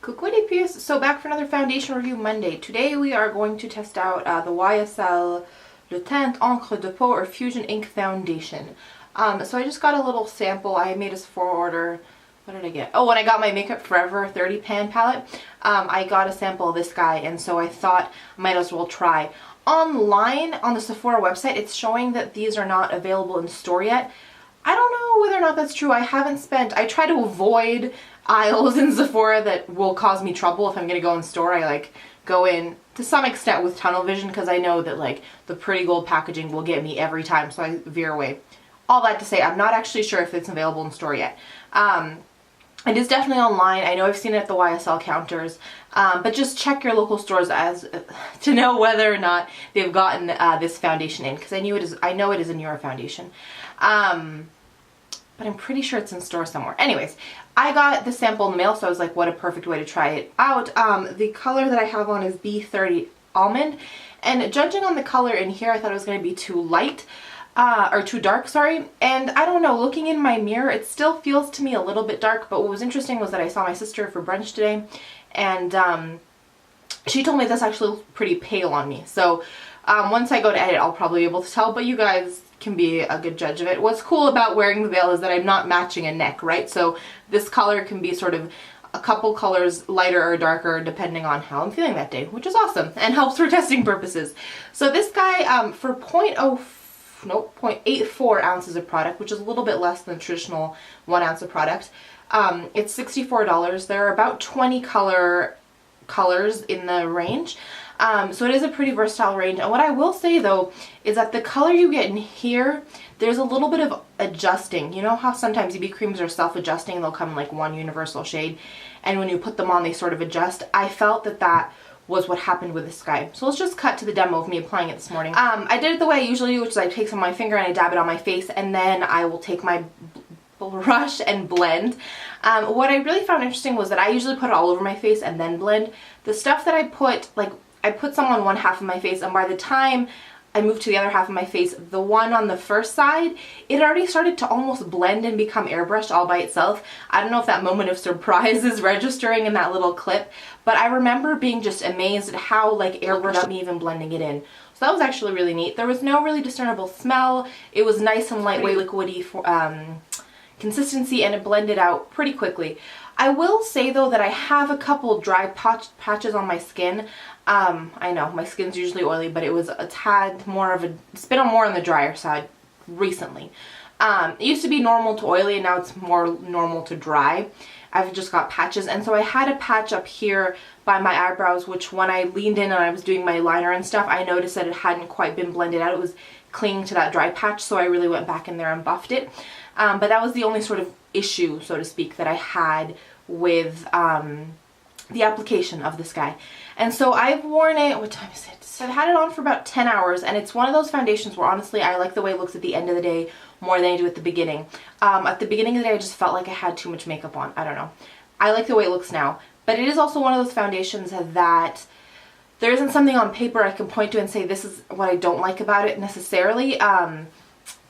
Coucou les puces! So back for another foundation review Monday. Today we are going to test out the YSL Le Teint Encre de Peau or Fusion Ink Foundation. So I just got a little sample. I made a Sephora order. What did I get? Oh, when I got my Makeup Forever 30 pan palette, I got a sample of this guy, and so I thought I might as well try. Online, on the Sephora website, it's showing that these are not available in store yet. I don't know whether or not that's true. I try to avoid aisles in Sephora that will cause me trouble. If I'm going to go in store, I go in to some extent with tunnel vision because I know that the pretty gold packaging will get me every time, so I veer away. All that to say, I'm not actually sure if it's available in store yet. It is definitely online. I know I've seen it at the YSL counters, but just check your local stores to know whether or not they've gotten this foundation in, because I know it is a newer foundation. But I'm pretty sure it's in store somewhere. Anyways, I got the sample in the mail, so I was like, what a perfect way to try it out. The color that I have on is B30 Almond, and judging on the color in here, I thought it was going to be too light, or too dark, sorry. And I don't know, looking in my mirror, it still feels to me a little bit dark, but what was interesting was that I saw my sister for brunch today, and she told me this actually looks pretty pale on me. So once I go to edit, I'll probably be able to tell, but you guys can be a good judge of it. What's cool about wearing the veil is that I'm not matching a neck, right? So this color can be sort of a couple colors lighter or darker depending on how I'm feeling that day, which is awesome and helps for testing purposes. So this guy, for 0.84 ounces of product, which is a little bit less than the traditional 1 ounce of product, it's $64. There are about 20 colors in the range. So it is a pretty versatile range, and what I will say though is that the color you get in here, there's a little bit of adjusting. You know how sometimes BB creams are self-adjusting, they'll come in like one universal shade, and when you put them on they sort of adjust. I felt that was what happened with this guy. So let's just cut to the demo of me applying it this morning. I did it the way I usually do, which is I take some of my finger and I dab it on my face, and then I will take my brush and blend. What I really found interesting was that I usually put it all over my face and then blend. The stuff that I put, I put some on one half of my face, and by the time I moved to the other half of my face, the one on the first side, it already started to almost blend and become airbrushed all by itself. I don't know if that moment of surprise is registering in that little clip, but I remember being just amazed at how airbrushed me even blending it in. So that was actually really neat. There was no really discernible smell. It was nice and lightweight, liquidy consistency, and it blended out pretty quickly. I will say though that I have a couple dry patches on my skin. I know my skin's usually oily, but it was a tad more of it's been more on the drier side recently. It used to be normal to oily, and now it's more normal to dry. I've just got patches, and so I had a patch up here by my eyebrows, which when I leaned in and I was doing my liner and stuff, I noticed that it hadn't quite been blended out. It was clinging to that dry patch, so I really went back in there and buffed it. But that was the only sort of issue, so to speak, that I had with the application of this guy. And so I've worn it, what time is it? So I've had it on for about 10 hours, and it's one of those foundations where honestly I like the way it looks at the end of the day more than I do at the beginning. At the beginning of the day I just felt like I had too much makeup on. I don't know. I like the way it looks now. But it is also one of those foundations that there isn't something on paper I can point to and say this is what I don't like about it necessarily.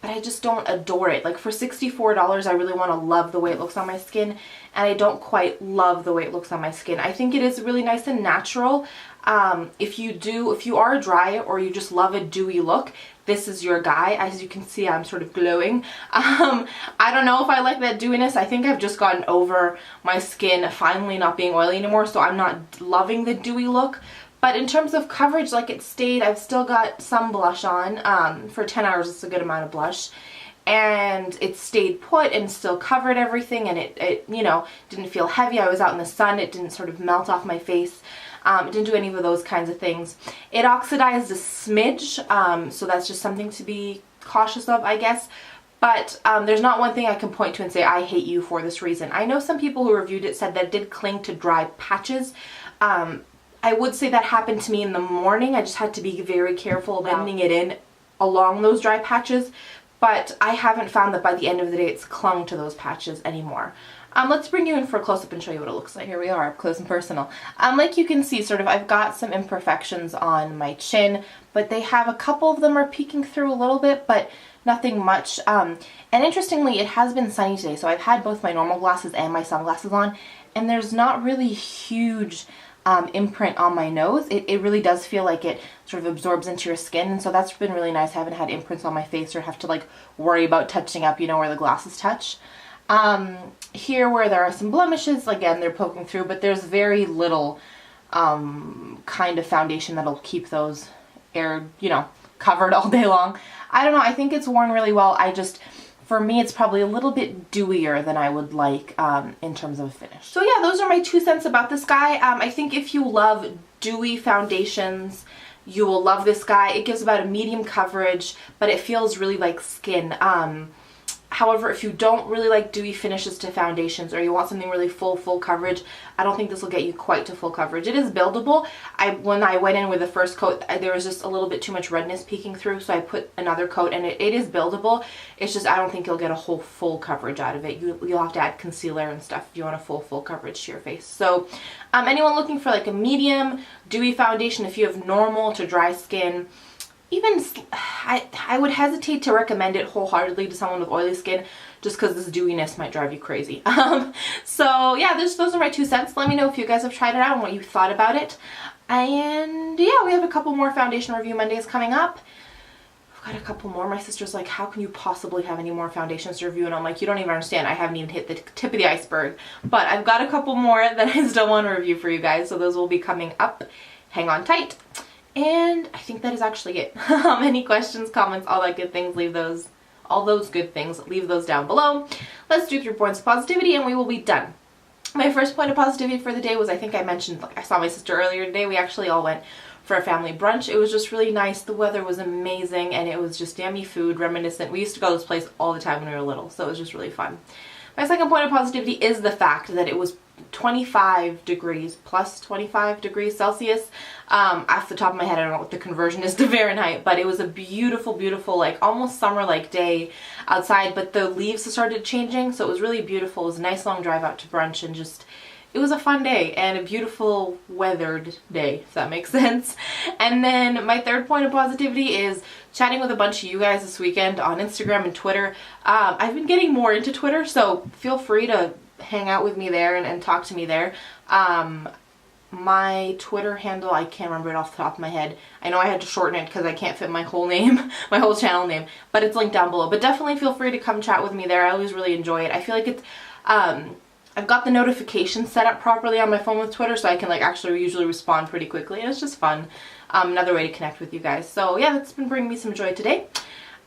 But I just don't adore it. Like for $64, I really want to love the way it looks on my skin, and I don't quite love the way it looks on my skin. I think it is really nice and natural. If you are dry or you just love a dewy look, this is your guy. As you can see, I'm sort of glowing. I don't know if I like that dewiness. I think I've just gotten over my skin finally not being oily anymore, so I'm not loving the dewy look. But in terms of coverage, it stayed. I've still got some blush on. For 10 hours, it's a good amount of blush. And it stayed put and still covered everything, and it you know, didn't feel heavy. I was out in the sun. It didn't sort of melt off my face. It didn't do any of those kinds of things. It oxidized a smidge, so that's just something to be cautious of, I guess. But there's not one thing I can point to and say, I hate you for this reason. I know some people who reviewed it said that it did cling to dry patches. I would say that happened to me in the morning. I just had to be very careful blending it in along those dry patches, but I haven't found that by the end of the day it's clung to those patches anymore. Let's bring you in for a close-up and show you what it looks like. Here we are, up close and personal. Like you can see, I've got some imperfections on my chin, but they have a couple of them are peeking through a little bit, but nothing much. And interestingly, it has been sunny today, so I've had both my normal glasses and my sunglasses on, and there's not really huge imprint on my nose. It really does feel like it sort of absorbs into your skin, and so that's been really nice. I haven't had imprints on my face or have to like worry about touching up, you know, where the glasses touch. Here where there are some blemishes, again, they're poking through, but there's very little kind of foundation that'll keep those covered all day long. I don't know, I think it's worn really well. For me, it's probably a little bit dewier than I would like in terms of finish. So yeah, those are my 2 cents about this guy. I think if you love dewy foundations, you will love this guy. It gives about a medium coverage, but it feels really like skin. However, if you don't really like dewy finishes to foundations, or you want something really full coverage, I don't think this will get you quite to full coverage. It is buildable. When I went in with the first coat, there was just a little bit too much redness peeking through, so I put another coat, and it is buildable. It's just I don't think you'll get a whole full coverage out of it. You'll have to add concealer and stuff if you want a full coverage to your face. So anyone looking for like a medium dewy foundation, if you have normal to dry skin, even I would hesitate to recommend it wholeheartedly to someone with oily skin, just because this dewiness might drive you crazy. So yeah, those are my 2 cents. Let me know if you guys have tried it out and what you thought about it. And yeah, we have a couple more foundation review Mondays coming up. I've got a couple more. My sister's like, how can you possibly have any more foundations to review? And I'm like, you don't even understand. I haven't even hit the tip of the iceberg. But I've got a couple more that I still want to review for you guys, so those will be coming up. Hang on tight. And I think that is actually it. Any questions, comments, all that good things, all those good things, leave those down below. Let's do 3 points of positivity and we will be done. My first point of positivity for the day was, I think I mentioned, like I saw my sister earlier today. We actually all went for a family brunch. It was just really nice. The weather was amazing and it was just yummy food, reminiscent. We used to go to this place all the time when we were little, so it was just really fun. My second point of positivity is the fact that it was 25 degrees, plus 25 degrees Celsius. Off the top of my head, I don't know what the conversion is to Fahrenheit, but it was a beautiful, beautiful, like almost summer-like day outside, but the leaves started changing, so it was really beautiful. It was a nice long drive out to brunch, and just, it was a fun day and a beautiful weathered day, if that makes sense. And then my third point of positivity is chatting with a bunch of you guys this weekend on Instagram and Twitter. I've been getting more into Twitter, so feel free to hang out with me there and talk to me there. My Twitter handle, I can't remember it off the top of my head. I know I had to shorten it because I can't fit my whole name, my whole channel name, but it's linked down below. But definitely feel free to come chat with me there. I always really enjoy it. I feel like it's, I've got the notifications set up properly on my phone with Twitter, so I can like actually usually respond pretty quickly, and it's just fun. Another way to connect with you guys. So yeah, that's been bringing me some joy today.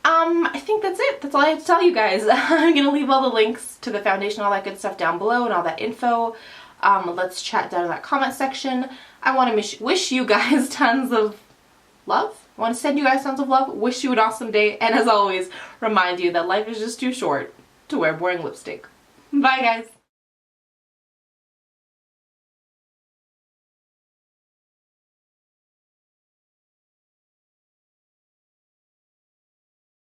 I think that's it. That's all I have to tell you guys. I'm going to leave all the links to the foundation, all that good stuff down below, and all that info. Let's chat down in that comment section. I want to wish you guys tons of love. I want to send you guys tons of love. Wish you an awesome day. And as always, remind you that life is just too short to wear boring lipstick. Bye, guys.